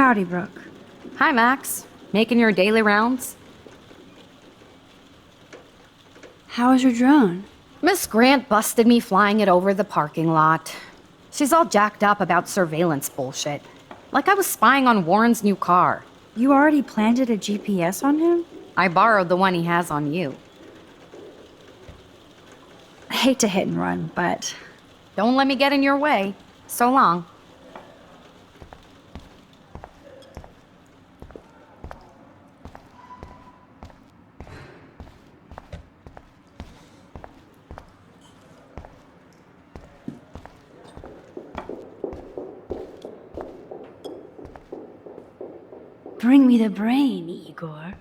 Howdy, Brooke. Hi, Max. Making your daily rounds? How was your drone? Miss Grant busted me flying it over the parking lot. She's all jacked up about surveillance bullshit. Like I was spying on Warren's new car. You already planted a GPS on him? I borrowed the one he has on you. I hate to hit and run, but... Don't let me get in your way. So long. Bring me the brain, Igor.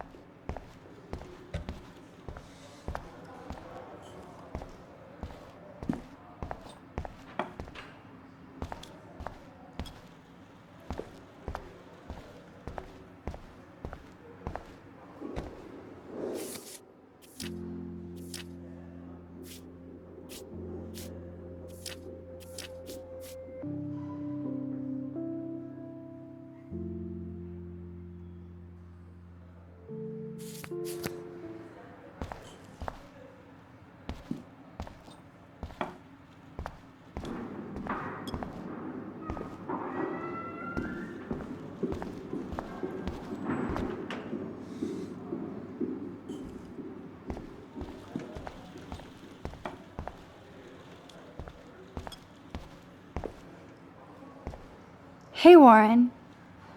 Hey, Warren.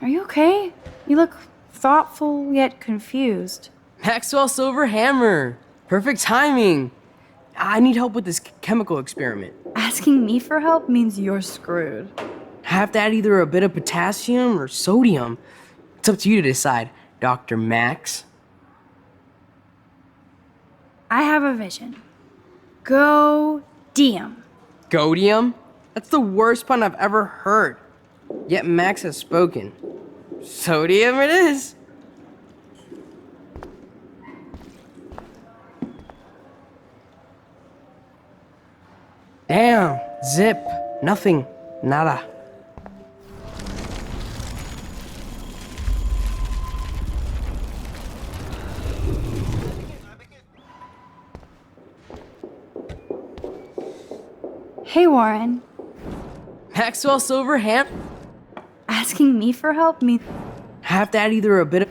Are you okay? You look thoughtful yet confused. Maxwell Silver Hammer! Perfect timing! I need help with this chemical experiment. Asking me for help means you're screwed. I have to add either a bit of potassium or sodium. It's up to you to decide, Dr. Max. I have a vision. Go Diem. Godium? That's the worst pun I've ever heard. Yet Max has spoken. Sodium it is! Damn, zip, nothing, nada. Hey, Warren. Maxwell Silver Hammer. Asking me for help means... I have to add either a bit of...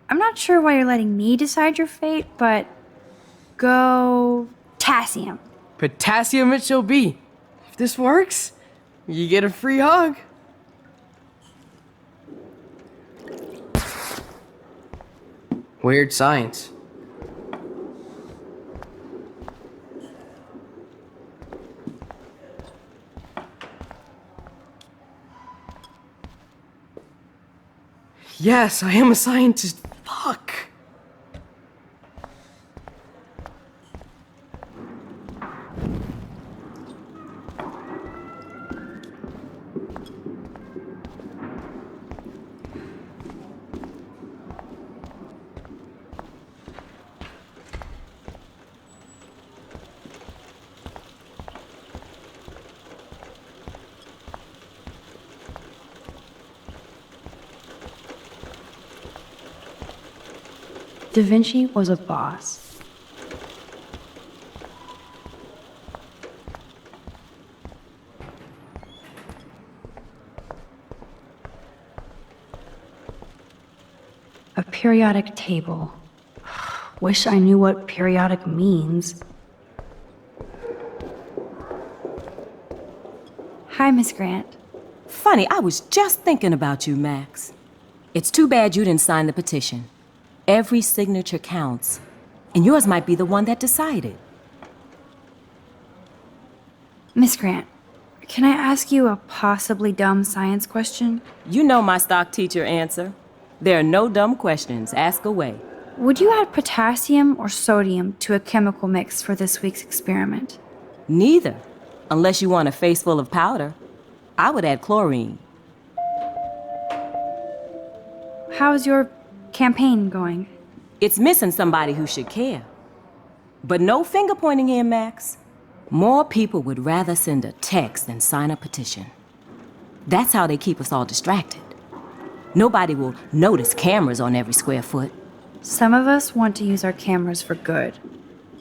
I'm not sure why you're letting me decide your fate, but... Go... Potassium. Potassium it shall be. If this works, you get a free hug. Weird science. Yes, I am a scientist. Fuck. Da Vinci was a boss. A periodic table. Wish I knew what periodic means. Hi, Miss Grant. Funny, I was just thinking about you, Max. It's too bad you didn't sign the petition. Every signature counts, and yours might be the one that decided. Miss Grant, can I ask you a possibly dumb science question? You know my stock teacher answer. There are no dumb questions. Ask away. Would you add potassium or sodium to a chemical mix for this week's experiment? Neither, unless you want a face full of powder. I would add chlorine. How's your campaign going? It's missing somebody who should care. But no finger pointing here, Max. More people would rather send a text than sign a petition. That's how they keep us all distracted. Nobody will notice cameras on every square foot. Some of us want to use our cameras for good.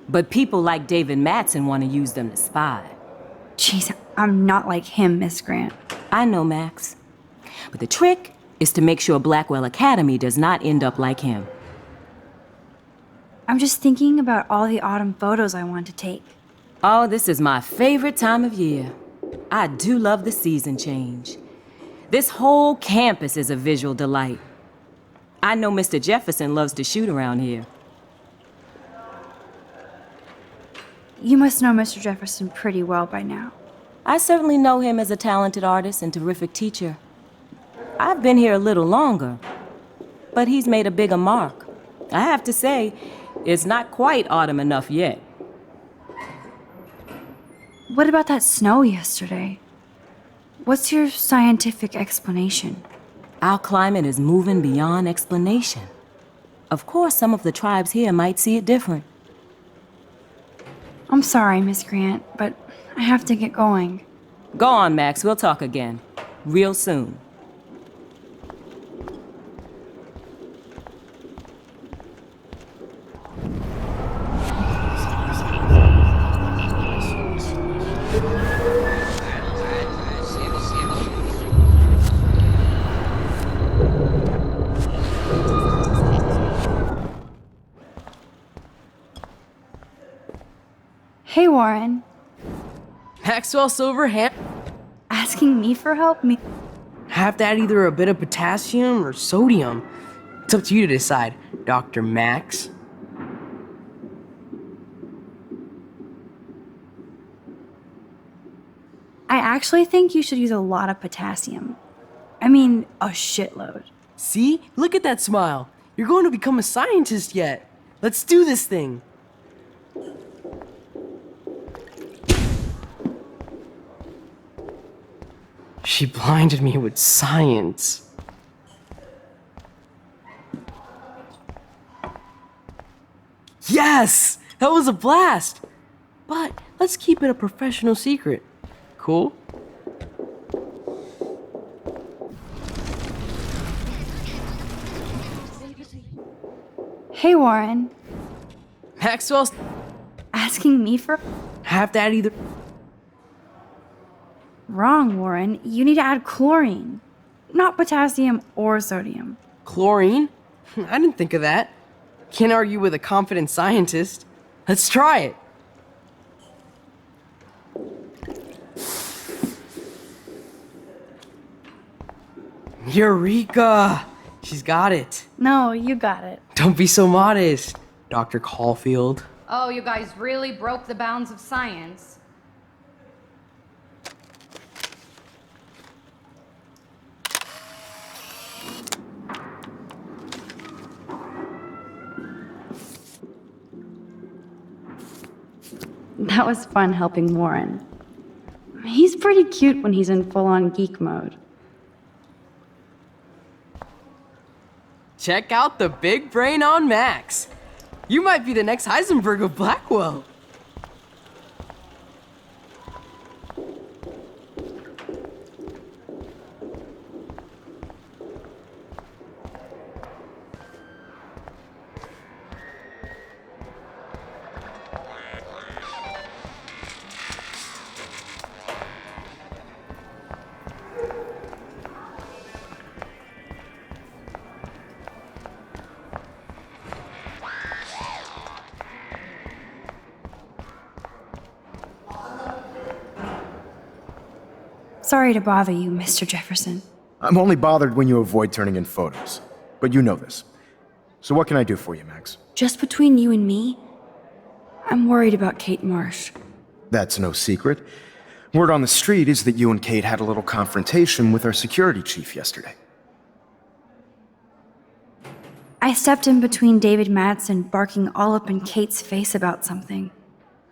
But people like David Madsen want to use them to spy. Jeez, I'm not like him, Miss Grant. I know, Max. But the trick is to make sure Blackwell Academy does not end up like him. I'm just thinking about all the autumn photos I want to take. Oh, this is my favorite time of year. I do love the season change. This whole campus is a visual delight. I know Mr. Jefferson loves to shoot around here. You must know Mr. Jefferson pretty well by now. I certainly know him as a talented artist and terrific teacher. I've been here a little longer, but he's made a bigger mark. I have to say, it's not quite autumn enough yet. What about that snow yesterday? What's your scientific explanation? Our climate is moving beyond explanation. Of course, some of the tribes here might see it different. I'm sorry, Miss Grant, but I have to get going. Go on, Max. We'll talk again. Real soon. Hey, Warren. Maxwell Silverhand. Asking me for help? Me? Have to add either a bit of potassium or sodium. It's up to you to decide, Dr. Max. I actually think you should use a lot of potassium. I mean, a shitload. See? Look at that smile. You're going to become a scientist yet. Let's do this thing. She blinded me with science. Yes! That was a blast! But let's keep it a professional secret. Cool? Hey, Warren. Maxwell's Asking me for... have to add either... Wrong, Warren. You need to add chlorine. Not potassium or sodium. Chlorine? I didn't think of that. Can't argue with a confident scientist. Let's try it. Eureka! She's got it. No, you got it. Don't be so modest, Dr. Caulfield. Oh, you guys really broke the bounds of science. That was fun helping Warren. He's pretty cute when he's in full-on geek mode. Check out the big brain on Max. You might be the next Heisenberg of Blackwell. Sorry to bother you, Mr. Jefferson. I'm only bothered when you avoid turning in photos. But you know this. So what can I do for you, Max? Just between you and me, I'm worried about Kate Marsh. That's no secret. Word on the street is that you and Kate had a little confrontation with our security chief yesterday. I stepped in between David Madsen barking all up in Kate's face about something.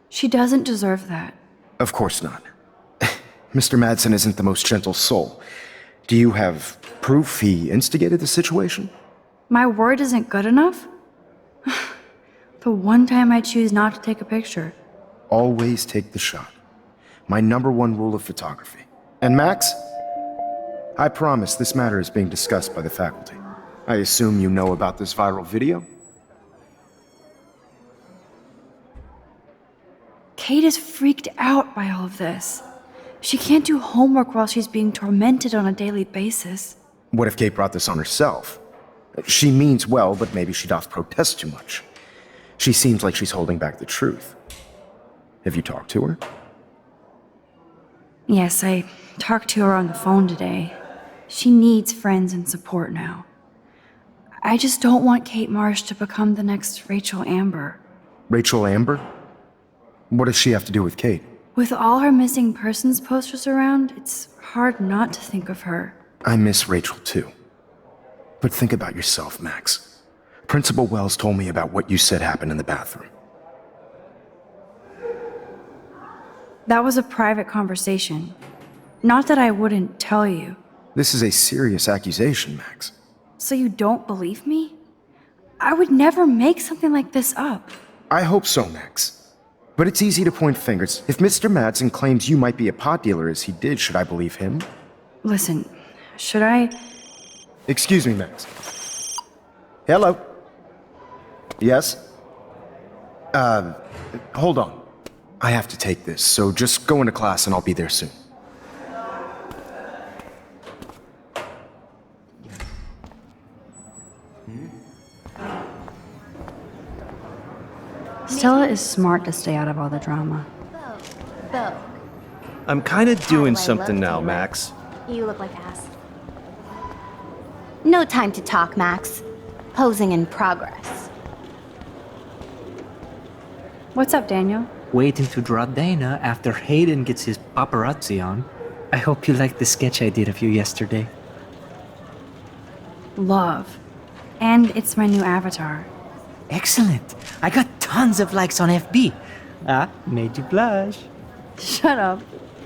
She doesn't deserve that. Of course not. Mr. Madsen isn't the most gentle soul. Do you have proof he instigated the situation? My word isn't good enough? The one time I choose not to take a picture. Always take the shot. My #1 rule of photography. And Max, I promise this matter is being discussed by the faculty. I assume you know about this viral video? Kate is freaked out by all of this. She can't do homework while she's being tormented on a daily basis. What if Kate brought this on herself? She means well, but maybe she doth protest too much. She seems like she's holding back the truth. Have you talked to her? Yes, I talked to her on the phone today. She needs friends and support now. I just don't want Kate Marsh to become the next Rachel Amber. Rachel Amber? What does she have to do with Kate? With all her missing persons posters around, it's hard not to think of her. I miss Rachel too. But think about yourself, Max. Principal Wells told me about what you said happened in the bathroom. That was a private conversation. Not that I wouldn't tell you. This is a serious accusation, Max. So you don't believe me? I would never make something like this up. I hope so, Max. But it's easy to point fingers. If Mr. Madsen claims you might be a pot dealer as he did, should I believe him? Listen, should I? Excuse me, Max. Hello? Yes? Hold on. I have to take this, so just go into class and I'll be there soon. Stella is smart to stay out of all the drama. Bo. I'm kind of doing How I something love now, you. Max. You look like ass. No time to talk, Max. Posing in progress. What's up, Daniel? Waiting to draw Dana after Hayden gets his paparazzi on. I hope you liked the sketch I did of you yesterday. Love. And it's my new avatar. Excellent! I got tons of likes on FB. Made you blush. Shut up.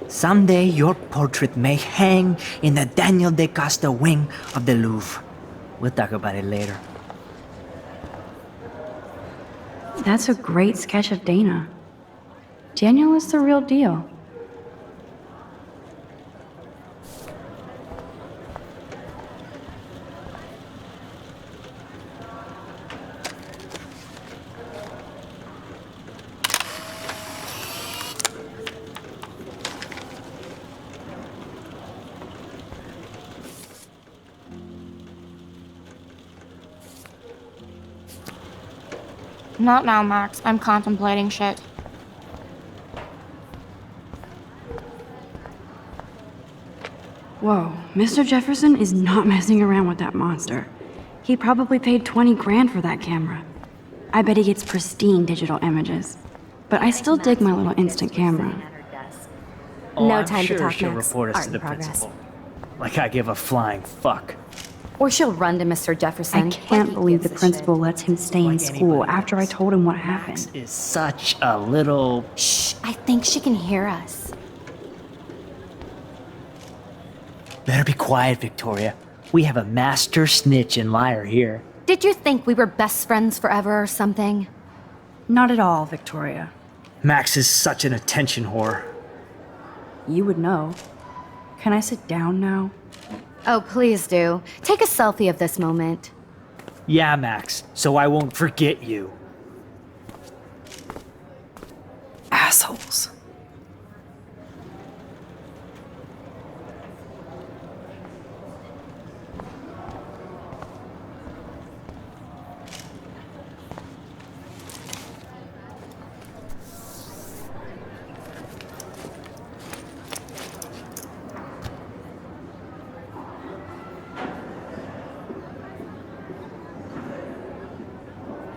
Someday your portrait may hang in the Daniel de Costa wing of the Louvre. We'll talk about it later. That's a great sketch of Dana. Daniel is the real deal. Not now, Max. I'm contemplating shit. Whoa, Mr. Jefferson is not messing around with that monster. He probably paid 20 grand for that camera. I bet he gets pristine digital images. But I still dig my little instant camera. Oh, No I'm time to sure talk, she'll Max. report us Art to in the progress. principal. Like I give a flying fuck. Or she'll run to Mr. Jefferson. I can't believe the principal lets him stay in school after I told him what happened. Is such a little... Shh, I think she can hear us. Better be quiet, Victoria. We have a master snitch and liar here. Did you think we were best friends forever or something? Not at all, Victoria. Max is such an attention whore. You would know. Can I sit down now? Oh, please do. Take a selfie of this moment. Yeah, Max, so I won't forget you. Assholes.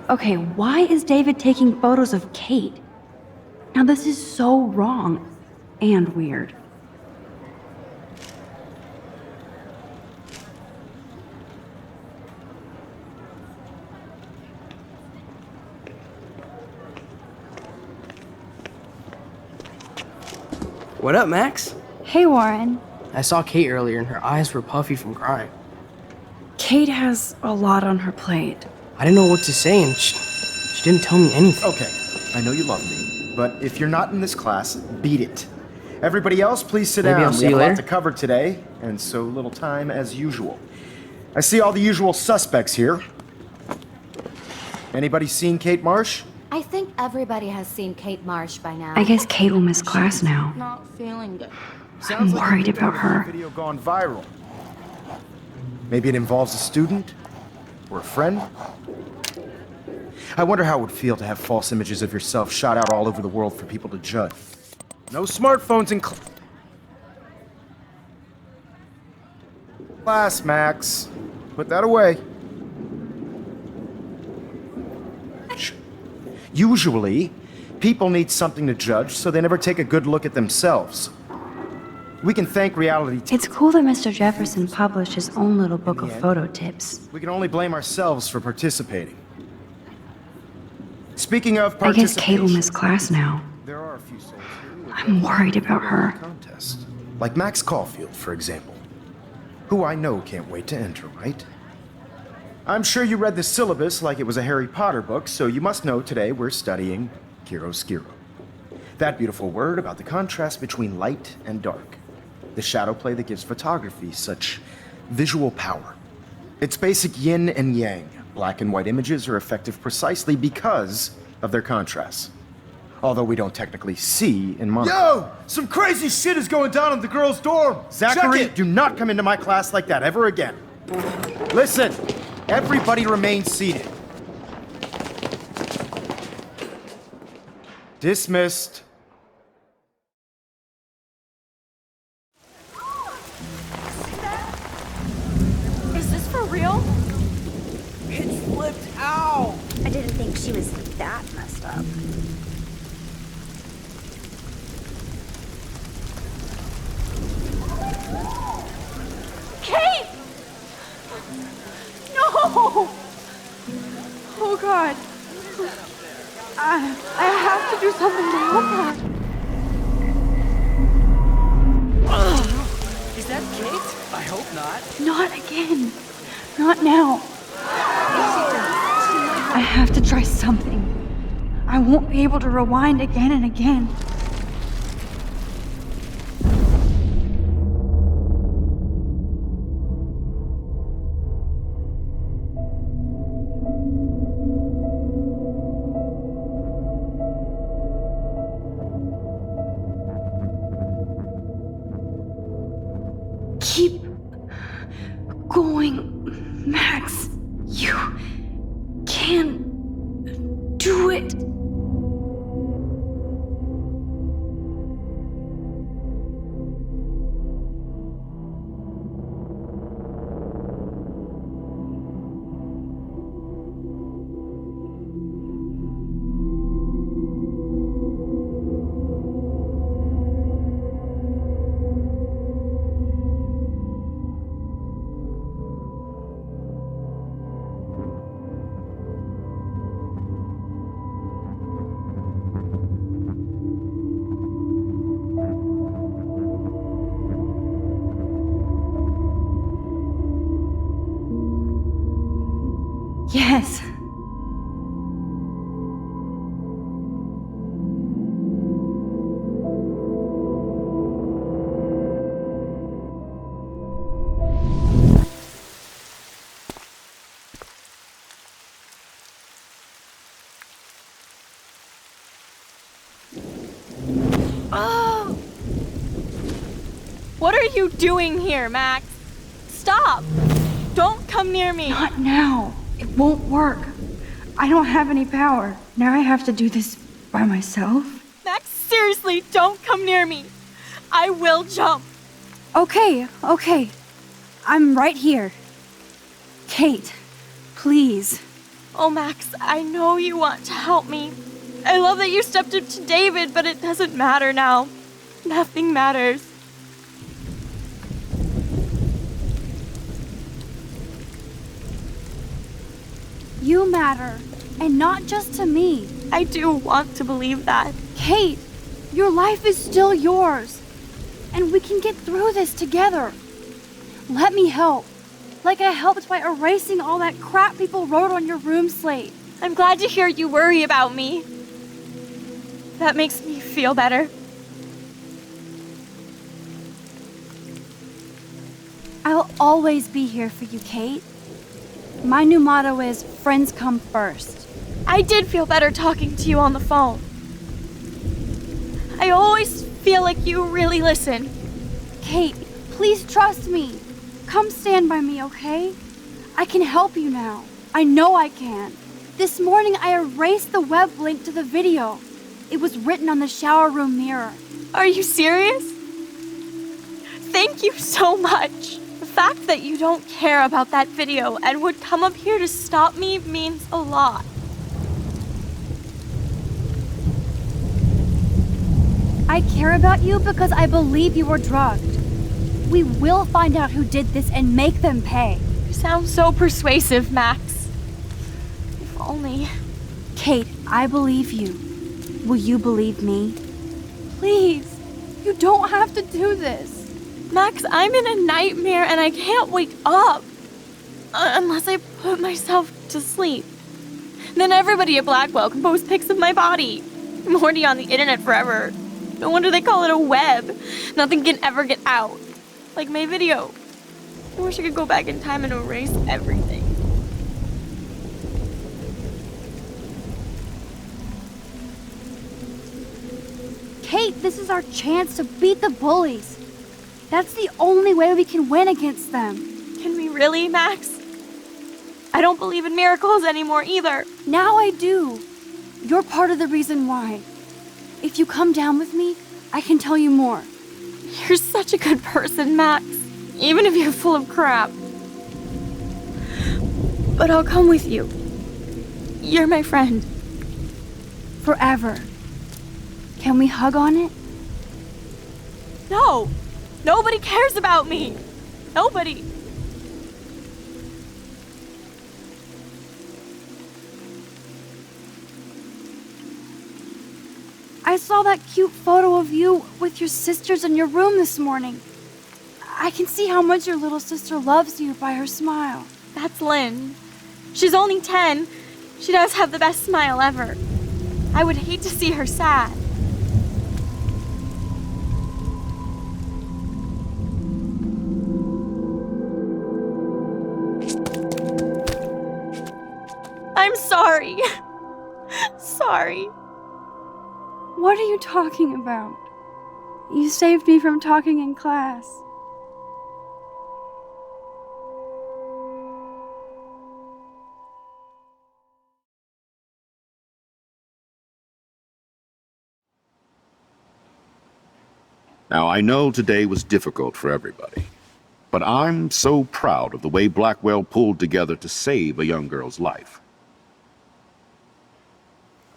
Okay, why is David taking photos of Kate? Now this is so wrong and weird. What up, Max? Hey, Warren. I saw Kate earlier and her eyes were puffy from crying. Kate has a lot on her plate. I didn't know what to say and she didn't tell me anything. Okay, I know you love me, but if you're not in this class, beat it. Everybody else, please sit Maybe down. I'll We see have you a lot later. to cover today, and so little time as usual. I see all the usual suspects here. Anybody seen Kate Marsh? I think everybody has seen Kate Marsh by now. I guess Kate will miss class now. Not feeling good. I'm worried about her. Video gone viral. Maybe it involves a student or a friend. I wonder how it would feel to have false images of yourself shot out all over the world for people to judge. No smartphones in class, Max. Put that away. Usually, people need something to judge, so they never take a good look at themselves. We can thank reality. It's cool that Mr. Jefferson published his own little book of photo tips. We can only blame ourselves for participating. Speaking of I participation, guess Kate will miss class now. there are a few souls here who would I'm worried about her. contest. Like Max Caulfield, for example. Who I know can't wait to enter, right? I'm sure you read the syllabus like it was a Harry Potter book, so you must know today we're studying chiaroscuro. That beautiful word about the contrast between light and dark. The shadow play that gives photography such visual power. It's basic yin and yang. Black and white images are effective precisely because of their contrasts. Although we don't technically see in mono. Yo! Some crazy shit is going down in the girls' dorm! Zachary, Check it! do not come into my class like that ever again. Listen, everybody remain seated. Dismissed. Is this for real? It flipped out! I didn't think she was that messed up. Kate! No! Oh God. I have to do something to help her. Is that Kate? I hope not. Not again. Not now. I have to try something. I won't be able to rewind again and again. Keep going, Max. You can do it. Yes. Oh! What are you doing here, Max? Stop! Don't come near me! Not now. It won't work. I don't have any power. Now I have to do this by myself. Max, seriously, don't come near me! I will jump! Okay. I'm right here. Kate, please. Oh, Max, I know you want to help me. I love that you stepped up to David, but it doesn't matter now. Nothing matters. You matter, and not just to me. I do want to believe that. Kate, your life is still yours, and we can get through this together. Let me help, like I helped by erasing all that crap people wrote on your room slate. I'm glad to hear you worry about me. That makes me feel better. I'll always be here for you, Kate. My new motto is friends come first. I did feel better talking to you on the phone. I always feel like you really listen. Kate, please trust me. Come stand by me, okay? I can help you now. I know I can. This morning I erased the web link to the video. It was written on the shower room mirror. Are you serious? Thank you so much. The fact that you don't care about that video and would come up here to stop me means a lot. I care about you because I believe you were drugged. We will find out who did this and make them pay. You sound so persuasive, Max. If only... Kate, I believe you. Will you believe me? Please, you don't have to do this. Max, I'm in a nightmare and I can't wake up. Unless I put myself to sleep. Then everybody at Blackwell can post pics of my body. I'm already on the internet forever. No wonder they call it a web. Nothing can ever get out. Like my video. I wish I could go back in time and erase everything. Kate, this is our chance to beat the bullies. That's the only way we can win against them. Can we really, Max? I don't believe in miracles anymore either. Now I do. You're part of the reason why. If you come down with me, I can tell you more. You're such a good person, Max. Even if you're full of crap. But I'll come with you. You're my friend. Forever. Can we hug on it? No! Nobody cares about me! Nobody! I saw that cute photo of you with your sisters in your room this morning. I can see how much your little sister loves you by her smile. That's Lynn. She's only 10. She does have the best smile ever. I would hate to see her sad. I'm sorry. Sorry. What are you talking about? You saved me from talking in class. Now, I know today was difficult for everybody, but I'm so proud of the way Blackwell pulled together to save a young girl's life.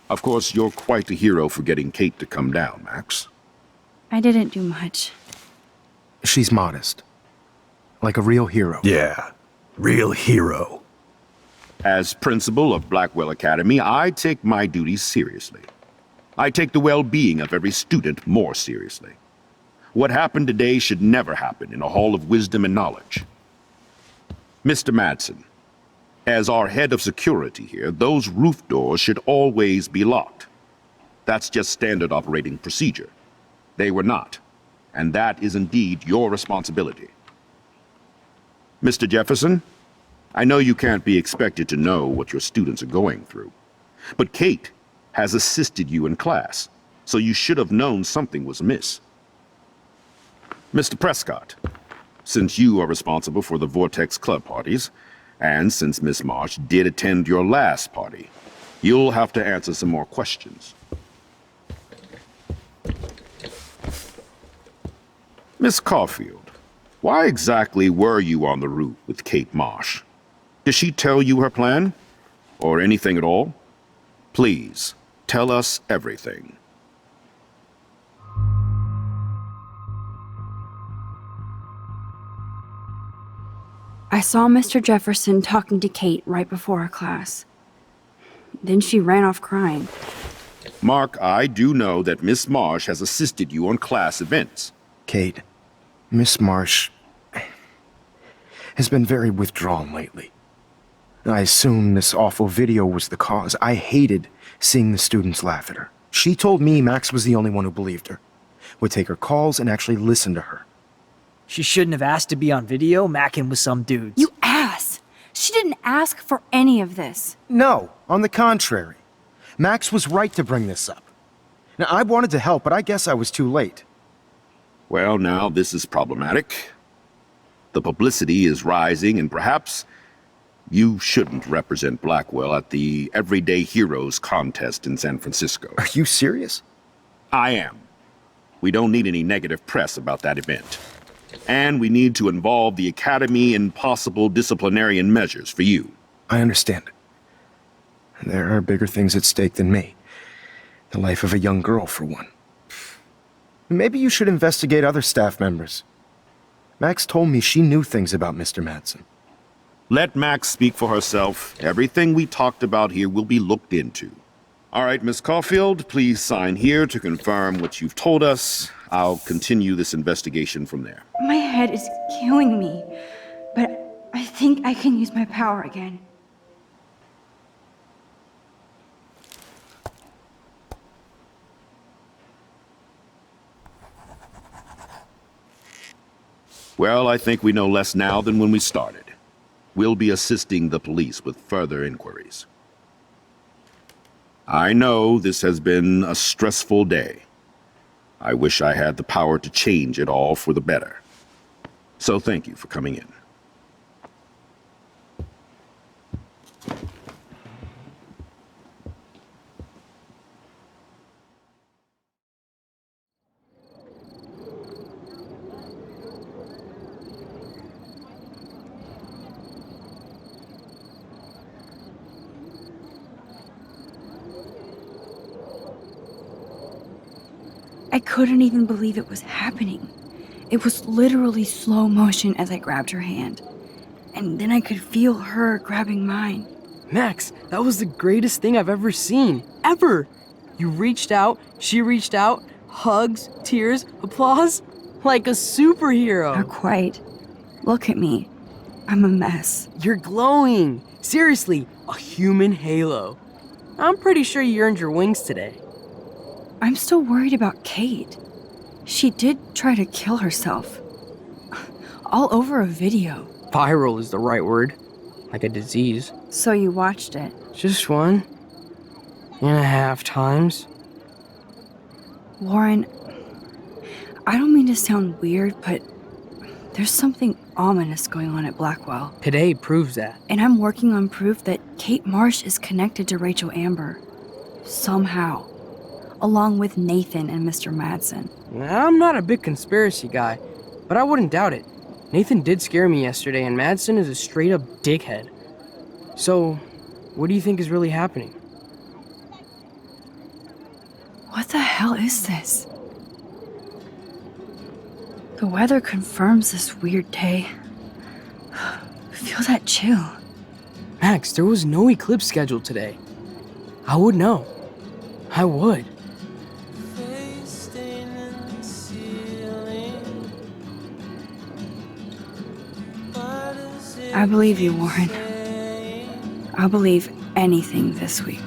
Of course, you're quite a hero for getting Kate to come down, Max. I didn't do much. She's modest. Like a real hero. Yeah, real hero. As principal of Blackwell Academy, I take my duties seriously. I take the well-being of every student more seriously. What happened today should never happen in a hall of wisdom and knowledge. Mr. Madsen, as our head of security here, those roof doors should always be locked. That's just standard operating procedure. They were not, and that is indeed your responsibility. Mr. Jefferson, I know you can't be expected to know what your students are going through, but Kate has assisted you in class, so you should have known something was amiss. Mr. Prescott, since you are responsible for the Vortex Club parties, and since Miss Marsh did attend your last party, you'll have to answer some more questions. Miss Caulfield, why exactly were you on the roof with Kate Marsh? Did she tell you her plan? Or anything at all? Please, tell us everything. I saw Mr. Jefferson talking to Kate right before our class. Then she ran off crying. Mark, I do know that Miss Marsh has assisted you on class events. Kate, Miss Marsh has been very withdrawn lately. I assume this awful video was the cause. I hated seeing the students laugh at her. She told me Max was the only one who believed her, would take her calls and actually listen to her. She shouldn't have asked to be on video macking with some dudes. You ass! She didn't ask for any of this. No, on the contrary. Max was right to bring this up. Now, I wanted to help, but I guess I was too late. Well, now this is problematic. The publicity is rising, and perhaps you shouldn't represent Blackwell at the Everyday Heroes contest in San Francisco. Are you serious? I am. We don't need any negative press about that event. And we need to involve the Academy in possible disciplinarian measures for you. I understand. There are bigger things at stake than me. The life of a young girl, for one. Maybe you should investigate other staff members. Max told me she knew things about Mr. Madsen. Let Max speak for herself. Everything we talked about here will be looked into. All right, Miss Caulfield, please sign here to confirm what you've told us. I'll continue this investigation from there. My head is killing me, but I think I can use my power again. Well, I think we know less now than when we started. We'll be assisting the police with further inquiries. I know this has been a stressful day. I wish I had the power to change it all for the better. So thank you for coming in. I couldn't even believe it was happening. It was literally slow motion as I grabbed her hand. And then I could feel her grabbing mine. Max, that was the greatest thing I've ever seen. Ever! You reached out, she reached out, hugs, tears, applause. Like a superhero. Not quite. Look at me. I'm a mess. You're glowing. Seriously, a human halo. I'm pretty sure you earned your wings today. I'm still worried about Kate. She did try to kill herself. All over a video. Viral is the right word. Like a disease. So you watched it? Just 1.5 times. Warren, I don't mean to sound weird, but there's something ominous going on at Blackwell. Today proves that. And I'm working on proof that Kate Marsh is connected to Rachel Amber. Somehow. Along with Nathan and Mr. Madsen. I'm not a big conspiracy guy, but I wouldn't doubt it. Nathan did scare me yesterday, and Madsen is a straight-up dickhead. So, what do you think is really happening? What the hell is this? The weather confirms this weird day. Feel that chill. Max, there was no eclipse scheduled today. I would know. I would. I believe you, Warren. I'll believe anything this week.